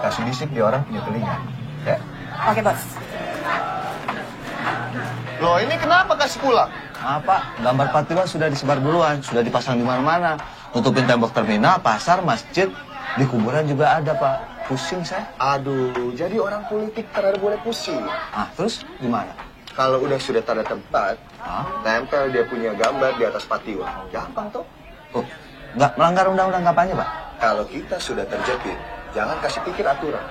kasih bisik di orang punya telinga. Ya. Oke, Bos. Loh, ini kenapa kasih pulang? Pak, gambar Patiwa sudah disebar duluan, sudah dipasang di mana-mana. Tutupin tembok terminal, pasar, masjid, di kuburan juga ada, Pak. Pusing saya. Aduh, jadi orang politik terlalu boleh pusing. Terus gimana? Kalau sudah tanda tempat, tempel dia punya gambar di atas Patiwa. Gampang tuh. Nggak melanggar undang-undang kampanye, Pak? Kalau kita sudah terjepit, jangan kasih pikir aturan.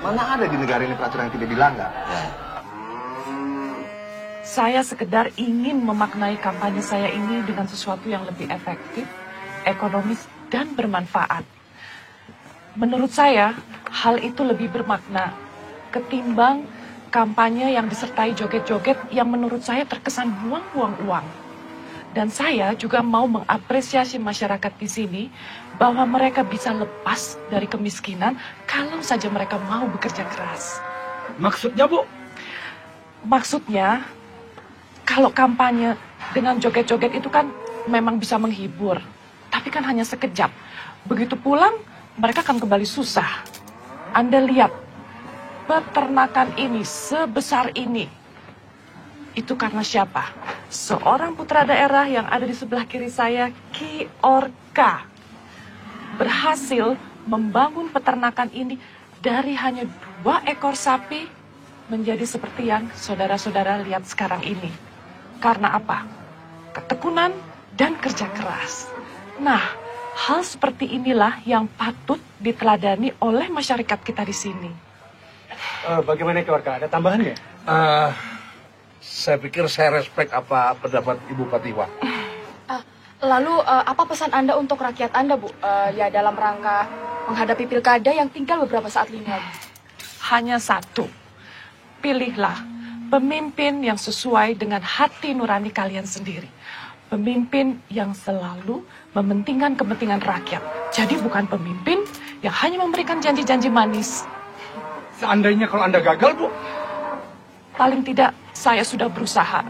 Mana ada di negara ini peraturan yang tidak dilanggar? Ya. Saya sekedar ingin memaknai kampanye saya ini dengan sesuatu yang lebih efektif, ekonomis, dan bermanfaat. Menurut saya, hal itu lebih bermakna ketimbang kampanye yang disertai joget-joget yang menurut saya terkesan buang-buang uang. Dan saya juga mau mengapresiasi masyarakat di sini bahwa mereka bisa lepas dari kemiskinan kalau saja mereka mau bekerja keras. Maksudnya, Bu? Maksudnya, kalau kampanye dengan joget-joget itu kan memang bisa menghibur. Tapi kan hanya sekejap. Begitu pulang, mereka akan kembali susah. Anda lihat, peternakan ini sebesar ini. Itu karena siapa? Seorang putra daerah yang ada di sebelah kiri saya, Ki Orka. Berhasil membangun peternakan ini dari hanya 2 ekor sapi menjadi seperti yang saudara-saudara lihat sekarang ini. Karena apa? Ketekunan dan kerja keras. Nah, hal seperti inilah yang patut diteladani oleh masyarakat kita di sini. Bagaimana keluarga? Ada tambahan nggak? Saya pikir saya respect apa pendapat Ibu Patiwa. Lalu apa pesan Anda untuk rakyat Anda, Bu? Ya dalam rangka menghadapi pilkada yang tinggal beberapa saat lagi. Hanya satu. Pilihlah pemimpin yang sesuai dengan hati nurani kalian sendiri. Pemimpin yang selalu mementingkan kepentingan rakyat. Jadi bukan pemimpin yang hanya memberikan janji-janji manis. Seandainya kalau Anda gagal, Bu? Paling tidak, saya sudah berusaha.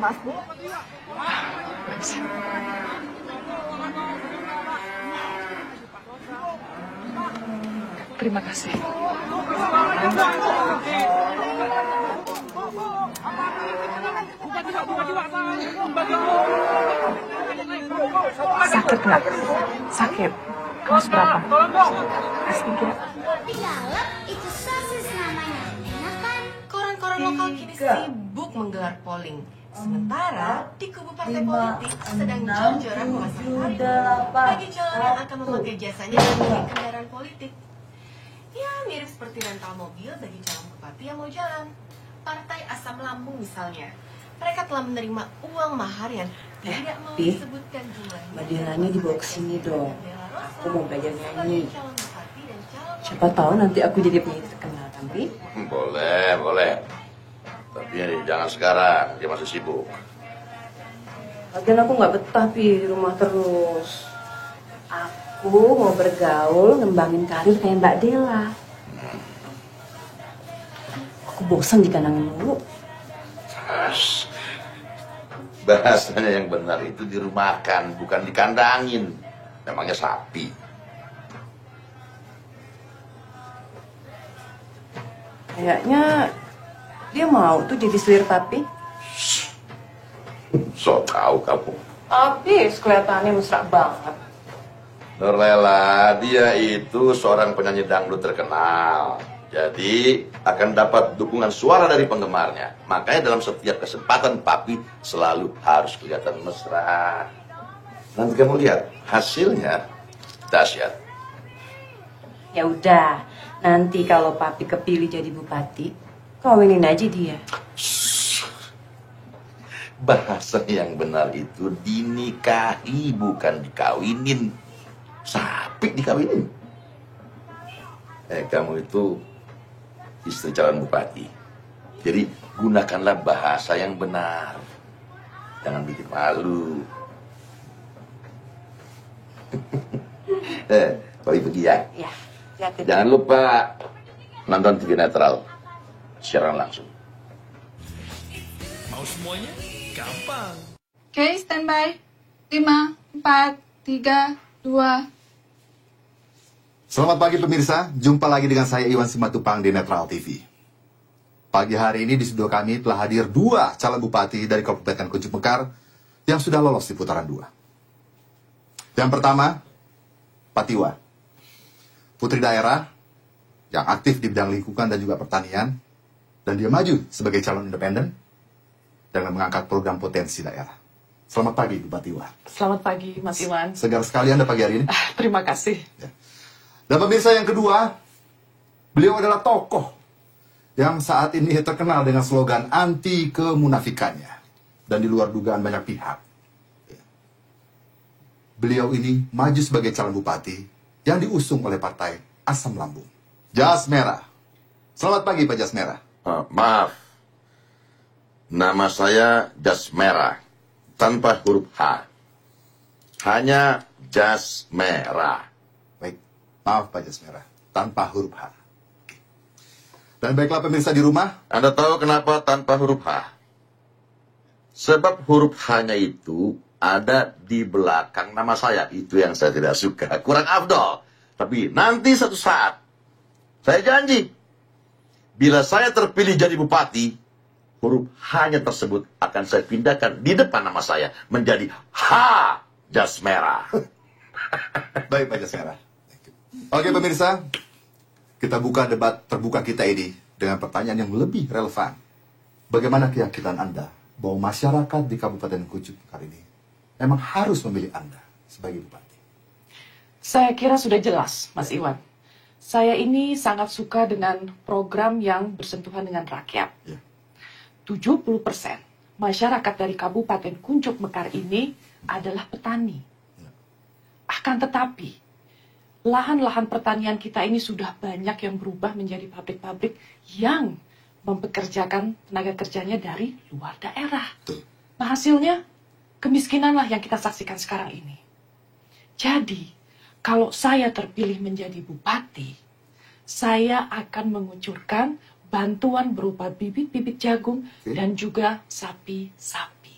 Maaf, Bu. Terima kasih. Sakit nggak? Sakit. Kelas berapa? Kelas 3. Di dalam itu sosis namanya. Enak kan? Koran-koran lokal kini sibuk menggelar polling. Sementara di kubu partai politik sedang jor-joran memasang tarif bagi calon yang akan memakai jasanya sebagai kendaraan politik. Ya, mirip seperti rental mobil bagi calon bupati yang mau jalan. Partai Asam Lambung misalnya. Mereka telah menerima uang mahar yang tidak mau disebutkan jumlahnya. Mbak Delanya dibawa ke sini dong. Aku mau belajar nyanyi. Siapa tahu nanti aku jadi penyanyi terkenal, Pi? Boleh. Tapi jangan sekarang, dia masih sibuk. Lagian aku nggak betah, Pi, di rumah terus. Aku mau bergaul, ngembangin karir kayak Mbak Dela. Aku bosan dikandangin mulu. Bahasanya yang benar itu dirumahkan, bukan dikandangin. Memangnya sapi. Kayaknya dia mau tuh jadi selir papi. So tahu kamu. Habis kelihatannya mesra banget. Nurlela, dia itu seorang penyanyi dangdut terkenal. Jadi akan dapat dukungan suara dari penggemarnya. Makanya dalam setiap kesempatan papi selalu harus kelihatan mesra. Nanti kamu lihat hasilnya dahsyat. Ya udah, nanti kalau papi kepilih jadi bupati, kawinin aja dia. Bahasa yang benar itu dinikahi, bukan dikawinin. Sapi dikawinin. Kamu itu istri calon bupati. Jadi gunakanlah bahasa yang benar. Jangan bikin malu. Papi pergi ya. Ya, hati-hati. Jangan lupa nonton TV netral siaran langsung. Mau semuanya? Gampang. Oke, standby. 5, 4, 3, 2. Selamat pagi pemirsa, jumpa lagi dengan saya Iwan Simatupang di Netral TV. Pagi hari ini di studio kami telah hadir 2 calon bupati dari Kabupaten Kuncuk Mekar yang sudah lolos di putaran 2. Yang pertama, Patiwa, putri daerah yang aktif di bidang lingkungan dan juga pertanian, dan dia maju sebagai calon independen dengan mengangkat program potensi daerah. Selamat pagi, Bu Patiwa. Selamat pagi, Mas Iwan. Segar sekali Anda pagi hari ini. Terima kasih. Ya. Dan pemirsa yang kedua, beliau adalah tokoh yang saat ini terkenal dengan slogan anti kemunafikannya dan di luar dugaan banyak pihak. Beliau ini maju sebagai calon bupati yang diusung oleh partai Asam Lambung. Jas Merah. Selamat pagi Pak Jas Merah. Maaf, nama saya Jas Merah tanpa huruf H. Hanya Jas Merah. Baik, maaf Pak Jas Merah, tanpa huruf H. Dan baiklah pemirsa di rumah. Anda tahu kenapa tanpa huruf H? Sebab huruf H-nya itu ada di belakang nama saya. Itu yang saya tidak suka. Kurang afdol. Tapi nanti satu saat, saya janji, bila saya terpilih jadi bupati, huruf H-nya tersebut akan saya pindahkan di depan nama saya menjadi H Jas Merah. Baik Pak Jas Merah. Oke pemirsa, kita buka debat terbuka kita ini dengan pertanyaan yang lebih relevan. Bagaimana keyakinan Anda bahwa masyarakat di Kabupaten Kuncuk Mekar ini memang harus memilih Anda sebagai bupati? Saya kira sudah jelas, Mas Iwan. Saya ini sangat suka dengan program yang bersentuhan dengan rakyat. Ya. 70% masyarakat dari Kabupaten Kuncuk Mekar ini adalah petani. Akan tetapi, lahan-lahan pertanian kita ini sudah banyak yang berubah menjadi pabrik-pabrik yang mempekerjakan tenaga kerjanya dari luar daerah. Nah hasilnya, kemiskinanlah yang kita saksikan sekarang ini. Jadi, kalau saya terpilih menjadi bupati, saya akan mengucurkan bantuan berupa bibit-bibit jagung dan juga sapi-sapi.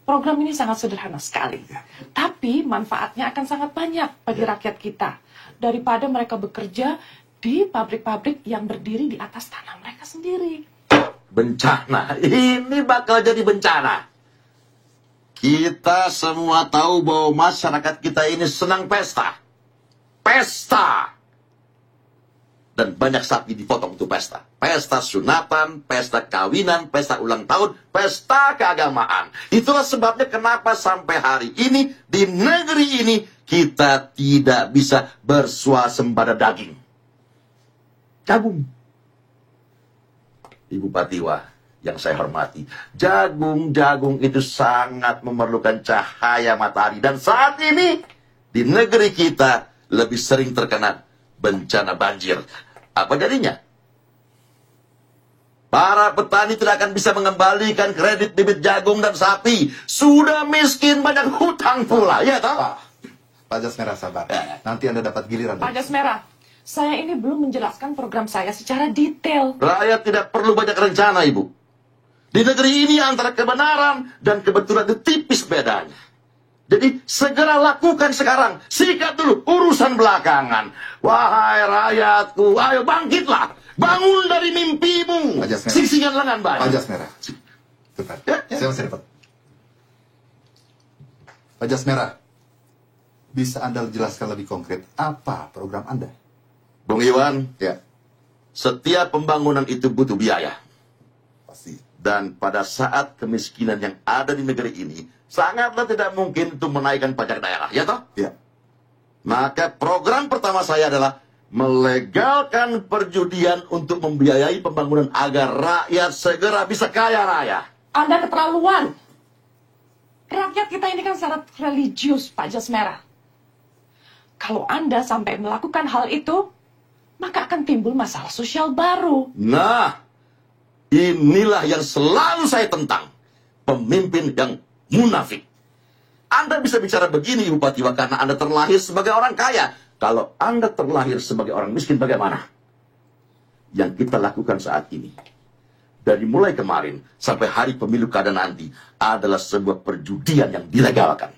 Program ini sangat sederhana sekali, tapi manfaatnya akan sangat banyak bagi rakyat kita. Daripada mereka bekerja di pabrik-pabrik yang berdiri di atas tanah mereka sendiri. Bencana, ini bakal jadi bencana. Kita semua tahu bahwa masyarakat kita ini senang pesta. Pesta! Dan banyak sapi dipotong untuk pesta. Pesta sunatan, pesta kawinan, pesta ulang tahun, pesta keagamaan. Itulah sebabnya kenapa sampai hari ini, di negeri ini, kita tidak bisa bersuasembada daging. Jagung. Ibu Patiwa yang saya hormati, jagung-jagung itu sangat memerlukan cahaya matahari. Dan saat ini, di negeri kita lebih sering terkena bencana banjir. Apa jadinya? Para petani tidak akan bisa mengembalikan kredit bibit jagung dan sapi. Sudah miskin, banyak hutang pula, ya toh? Pak Jas Merah sabar, nanti Anda dapat giliran. Pak Jas Merah, saya ini belum menjelaskan program saya secara detail. Rakyat tidak perlu banyak rencana, Ibu. Di negeri ini antara kebenaran dan kebetulan itu tipis bedanya. Jadi segera lakukan sekarang. Sikat dulu urusan belakangan. Wahai rakyatku, ayo bangkitlah. Bangun dari mimpimu. Singsingan lengan baik. Pak Jas Merah. Cepat. Saya masih dapat. Pak Jas Merah, bisa Anda jelaskan lebih konkret apa program Anda? Bung Iwan, Ya, setiap pembangunan itu butuh biaya. pasti. Dan pada saat kemiskinan yang ada di negeri ini, sangatlah tidak mungkin untuk menaikkan pajak daerah, ya toh? Ya. Maka program pertama saya adalah melegalkan perjudian untuk membiayai pembangunan agar rakyat segera bisa kaya raya. Anda keterlaluan. Rakyat kita ini kan sangat religius, Pak Jas Merah. Kalau Anda sampai melakukan hal itu, maka akan timbul masalah sosial baru. Nah, inilah yang selalu saya tentang. Pemimpin yang munafik. Anda bisa bicara begini, Ibu Patiwa, karena Anda terlahir sebagai orang kaya. Kalau Anda terlahir sebagai orang miskin, bagaimana? Yang kita lakukan saat ini, dari mulai kemarin sampai hari pemilu kada nanti, adalah sebuah perjudian yang dilegalkan.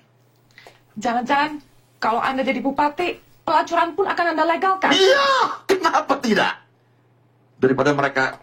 Jangan-jangan kalau Anda jadi bupati, pelacuran pun akan Anda legalkan. Iya, kenapa tidak? Daripada mereka